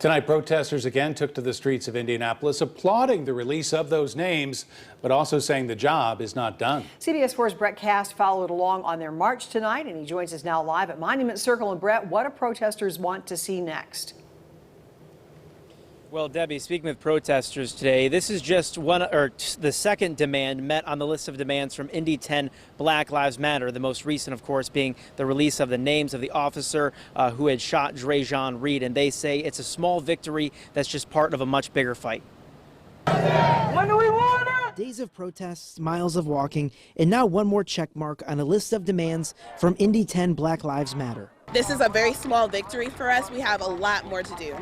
Tonight, protesters again took to the streets of Indianapolis, applauding the release of those names, but also saying the job is not done. CBS 4's Brett Cast followed along on their march tonight, and he joins us now live at Monument Circle. And Brett, what do protesters want to see next? Well, Debbie, speaking with protesters today, this is just the second demand met on the list of demands from Indy 10 Black Lives Matter. The most recent, of course, being the release of the names of the officer who had shot Dre'Jon Reed. And they say it's a small victory that's just part of a much bigger fight. When do we want it? Days of protests, miles of walking, and now one more check mark on a list of demands from Indy 10 Black Lives Matter. This is a very small victory for us. We have a lot more to do.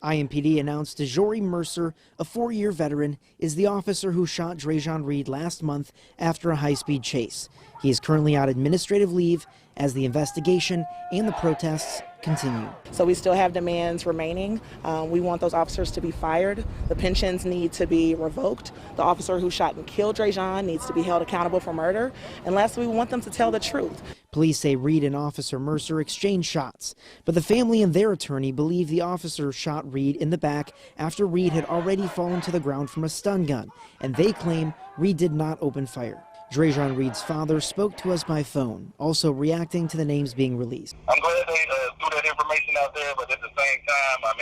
IMPD announced DeJory Mercer, a 4-year veteran, is the officer who shot Dre'Jon Reed last month after a high-speed chase. He is currently on administrative leave as the investigation and the protests continue. So we still have demands remaining. We want those officers to be fired. The pensions need to be revoked. The officer who shot and killed Dre'Jon needs to be held accountable for murder. And lastly, we want them to tell the truth. Police say Reed and Officer Mercer exchanged shots, but the family and their attorney believe the officer shot Reed in the back after Reed had already fallen to the ground from a stun gun, and they claim Reed did not open fire. Dre'Jon Reed's father spoke to us by phone, also reacting to the names being released. I'm glad they threw that information out there, but at the same time,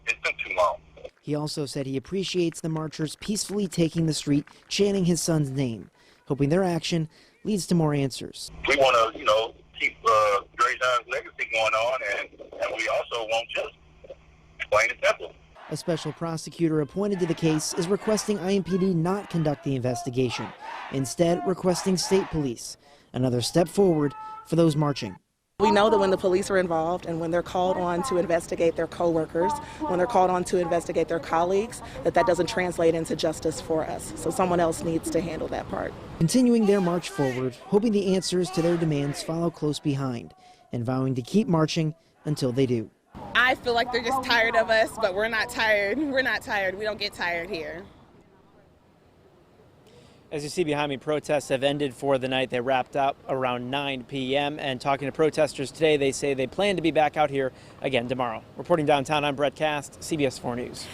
it took too long. He also said he appreciates the marchers peacefully taking the street, chanting his son's name, hoping their action leads to more answers. We want to, keep Dre'Jon's legacy going on, and we also want justice. Plain and simple. A special prosecutor appointed to the case is requesting IMPD not conduct the investigation, instead requesting state police, another step forward for those marching. We know that when the police are involved and when they're called on to investigate their co-workers, when they're called on to investigate their colleagues, that doesn't translate into justice for us. So someone else needs to handle that part. Continuing their march forward, hoping the answers to their demands follow close behind, and vowing to keep marching until they do. I feel like they're just tired of us, but we're not tired. We're not tired. We don't get tired here. As you see behind me, protests have ended for the night. They wrapped up around 9 p.m. And talking to protesters today, they say they plan to be back out here again tomorrow. Reporting downtown, I'm Brett Cast, CBS 4 News.